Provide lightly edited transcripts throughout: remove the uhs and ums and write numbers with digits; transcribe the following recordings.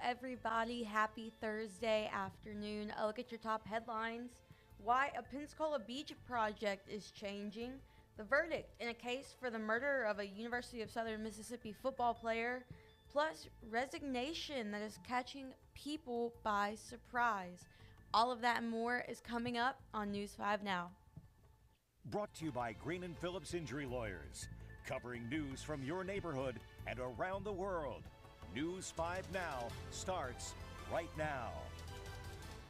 everybody. Happy Thursday afternoon. A look at your top headlines. Why a Pensacola Beach Project is changing. The verdict in a case for the murder of a University of Southern Mississippi football player. Plus, resignation that is catching people by surprise. All of that and more is coming up on News 5 Now. Brought to you by Green & Phillips Injury Lawyers. Covering news from your neighborhood and around the world. News 5 Now starts right now.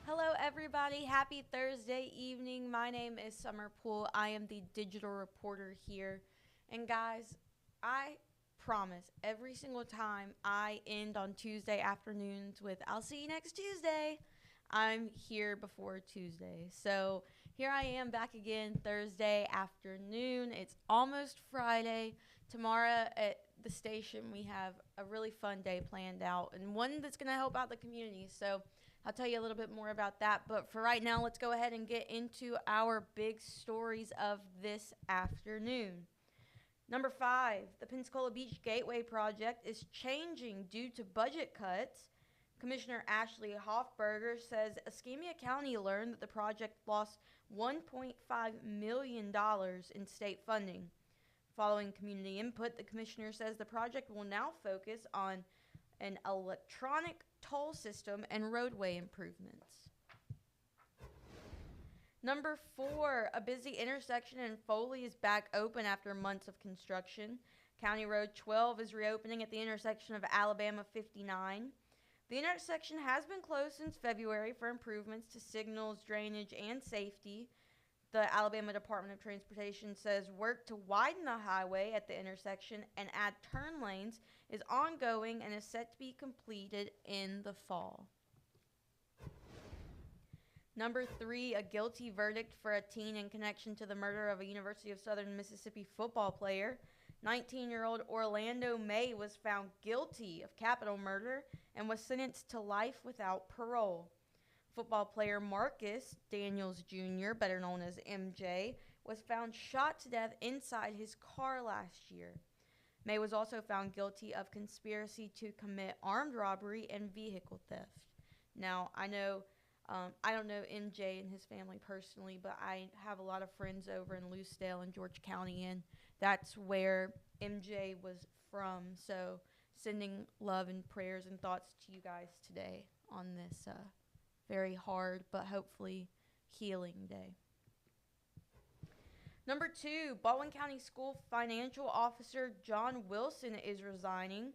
Hello, everybody. Happy Thursday evening. My name is Summer Poole. I am the digital reporter here. And guys, I promise every single time I end on Tuesday afternoons with "I'll see you next Tuesday," I'm here before Tuesday. So here I am back again Thursday afternoon. It's almost Friday. Tomorrow at the station we have a really fun day planned out and one that's going to help out the community. So I'll tell you a little bit more about that. But for right now, let's go ahead and get into our big stories of this afternoon. Number 5, the Pensacola Beach Gateway Project is changing due to budget cuts. Commissioner Ashley Hoffberger says Escambia County learned that the project lost $1.5 million in state funding. Following community input, the commissioner says the project will now focus on an electronic toll system and roadway improvements. Number 4, a busy intersection in Foley is back open after months of construction. County Road 12 is reopening at the intersection of Alabama 59. The intersection has been closed since February for improvements to signals, drainage, and safety. The Alabama Department of Transportation says work to widen the highway at the intersection and add turn lanes is ongoing and is set to be completed in the fall. Number 3, a guilty verdict for a teen in connection to the murder of a University of Southern Mississippi football player. 19-year-old Orlando May was found guilty of capital murder and was sentenced to life without parole. Football player Marcus Daniels Jr., better known as MJ, was found shot to death inside his car last year. May was also found guilty of conspiracy to commit armed robbery and vehicle theft. Now, I don't know MJ and his family personally, but I have a lot of friends over in Lucedale and George County, and that's where MJ was from. So sending love and prayers and thoughts to you guys today on this very hard but hopefully healing day. Number 2, Baldwin County School Financial Officer John Wilson is resigning.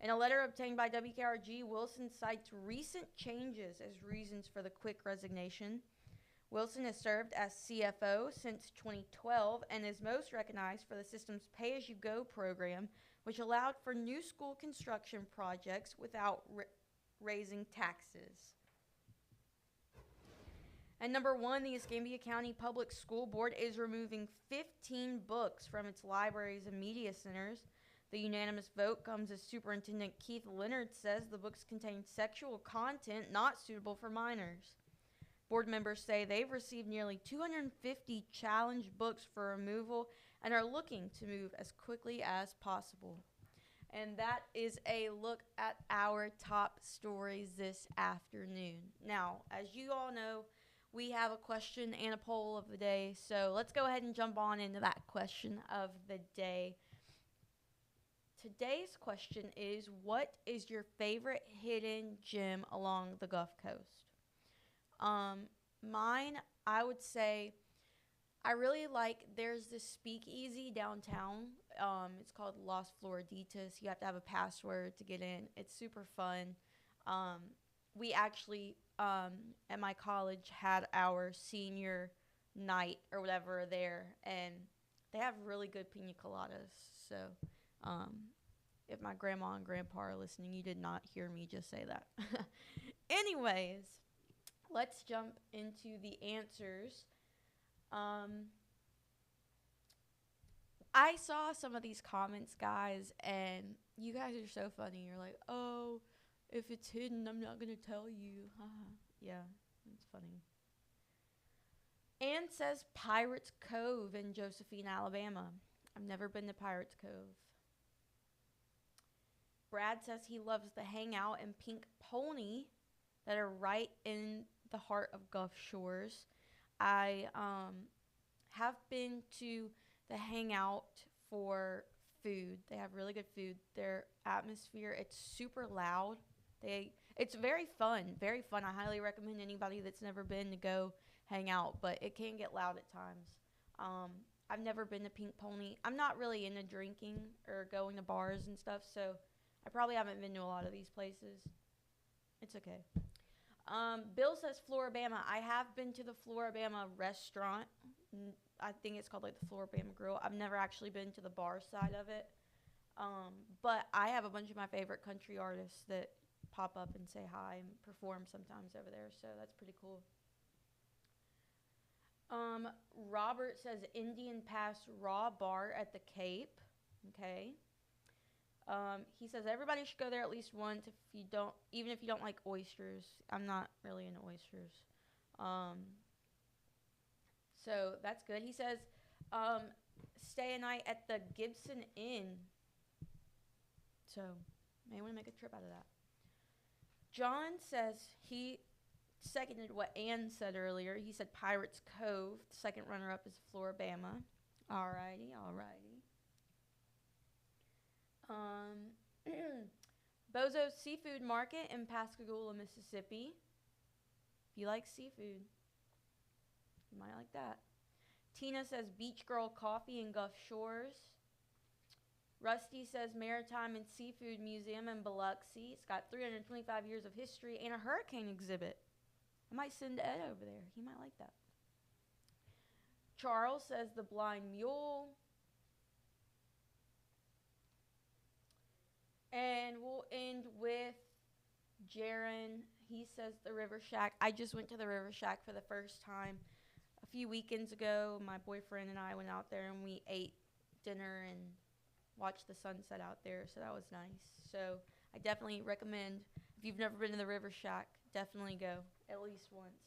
In a letter obtained by WKRG, Wilson cites recent changes as reasons for the quick resignation. Wilson has served as CFO since 2012 and is most recognized for the system's pay-as-you-go program, which allowed for new school construction projects without raising taxes. And number 1, the Escambia County Public School Board is removing 15 books from its libraries and media centers. The unanimous vote comes as Superintendent Keith Leonard says the books contain sexual content not suitable for minors. Board members say they've received nearly 250 challenged books for removal and are looking to move as quickly as possible. And that is a look at our top stories this afternoon. Now, as you all know, we have a question and a poll of the day, so let's go ahead and jump on into that question of the day. Today's question is, what is your favorite hidden gem along the Gulf Coast? Mine, I would say, I really like, there's this speakeasy downtown. It's called Las Floriditas. You have to have a password to get in. It's super fun. We actually, at my college, had our senior night or whatever there, and they have really good pina coladas. So, if my grandma and grandpa are listening, you did not hear me just say that. Anyways, let's jump into the answers. I saw some of these comments, guys, and you guys are so funny. You're like, oh, if it's hidden, I'm not going to tell you. Yeah, it's funny. Ann says Pirates Cove in Josephine, Alabama. I've never been to Pirates Cove. Brad says he loves the Hangout and Pink Pony that are right in the heart of Gulf Shores. I have been to the Hangout for food. They have really good food. Their atmosphere, it's super loud. It's very fun, very fun. I highly recommend anybody that's never been to go hang out, but it can get loud at times. I've never been to Pink Pony. I'm not really into drinking or going to bars and stuff, so I probably haven't been to a lot of these places. It's okay. Bill says Floribama. I have been to the Floribama restaurant. I think it's called like the Floribama Grill. I've never actually been to the bar side of it. But I have a bunch of my favorite country artists that pop up and say hi and perform sometimes over there, so that's pretty cool. Robert says Indian Pass Raw Bar at the Cape. Okay. He says everybody should go there at least once even if you don't like oysters. I'm not really into oysters. So that's good. He says, stay a night at the Gibson Inn. So may want to make a trip out of that. John says he seconded what Ann said earlier. He said Pirates Cove. The second runner-up is Floribama. Alrighty. Bozo's Seafood Market in Pascagoula, Mississippi. If you like seafood, you might like that. Tina says Beach Girl Coffee in Gulf Shores. Rusty says Maritime and Seafood Museum in Biloxi. It's got 325 years of history and a hurricane exhibit. I might send Ed over there. He might like that. Charles says the Blind Mule. And we'll end with Jaron. He says the River Shack. I just went to the River Shack for the first time a few weekends ago. My boyfriend and I went out there and we ate dinner and watched the sunset out there, so that was nice. So I definitely recommend, if you've never been to the River Shack, definitely go at least once.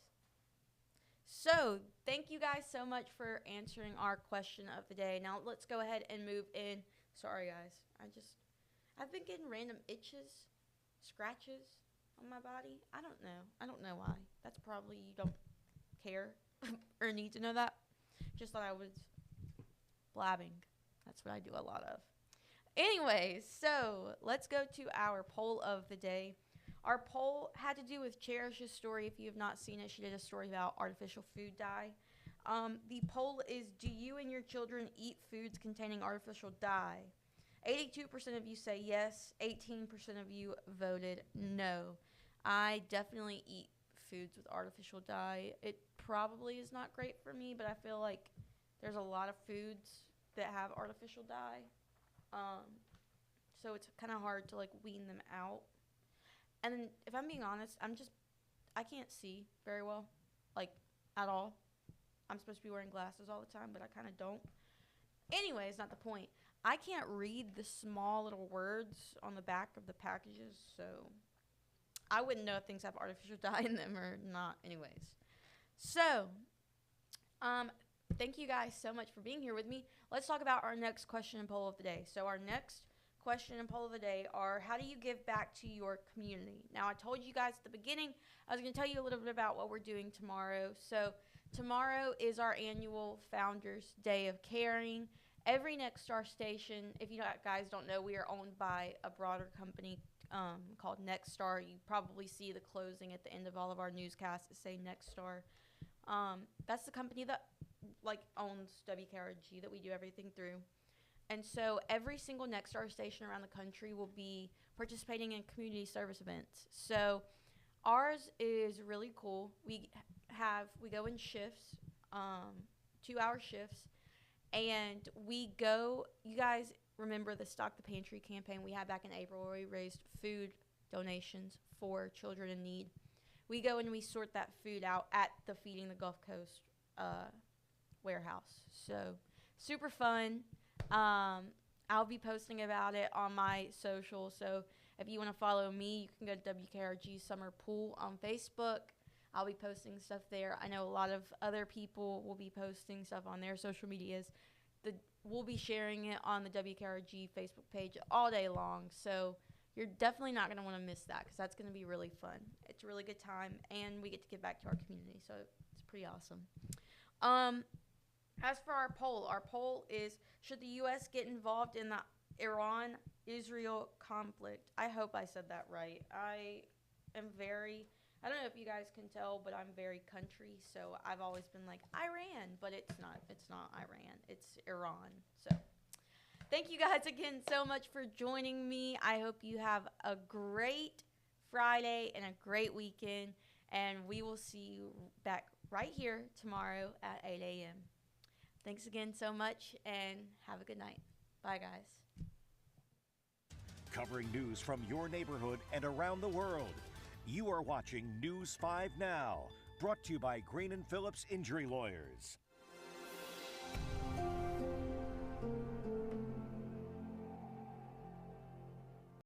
So thank you guys so much for answering our question of the day. Now let's go ahead and move in. Sorry guys, I've been getting random itches, scratches on my body. I don't know why. That's probably, you don't care or need to know that. Just thought I was blabbing. That's what I do a lot of. Anyways, so let's go to our poll of the day. Our poll had to do with Cherish's story. If you have not seen it, she did a story about artificial food dye. The poll is, do you and your children eat foods containing artificial dye? 82% of you say yes. 18% of you voted no. I definitely eat foods with artificial dye. It probably is not great for me, but I feel like there's a lot of foods that have artificial dye. So it's kind of hard to like wean them out. And if I'm being honest, I can't see very well, like at all. I'm supposed to be wearing glasses all the time, but I kind of don't. Anyways, not the point. I can't read the small little words on the back of the packages, so I wouldn't know if things have artificial dye in them or not. Anyways, so thank you guys so much for being here with me. Let's talk about our next question and poll of the day. So our next question and poll of the day are, how do you give back to your community? Now, I told you guys at the beginning, I was going to tell you a little bit about what we're doing tomorrow. So tomorrow is our annual Founders Day of Caring. Every Next Star station, if you guys don't know, we are owned by a broader company called Next Star. You probably see the closing at the end of all of our newscasts that say Next Star. That's the company that owns WKRG that we do everything through. And so every single Next Star station around the country will be participating in community service events. So ours is really cool. We go in shifts, 2-hour shifts. And we go, you guys remember the Stock the Pantry campaign we had back in April where we raised food donations for children in need. We go and we sort that food out at the Feeding the Gulf Coast warehouse. So super fun. I'll be posting about it on my social. So if you want to follow me, you can go to WKRG Summer Pool on Facebook. I'll be posting stuff there. I know a lot of other people will be posting stuff on their social medias. We'll be sharing it on the WKRG Facebook page all day long. So You're definitely not going to want to miss that because that's going to be really fun. It's a really good time, and we get to give back to our community, so it's pretty awesome. As for our poll is, should the U.S. get involved in the Iran-Israel conflict? I hope I said that right. I don't know if you guys can tell, but I'm very country, so I've always been like Iran, but it's not Iran. It's Iran. So thank you guys again so much for joining me. I hope you have a great Friday and a great weekend, and we will see you back right here tomorrow at 8 a.m. Thanks again so much, and have a good night. Bye, guys. Covering news from your neighborhood and around the world. You are watching News 5 Now, brought to you by Green & Phillips Injury Lawyers.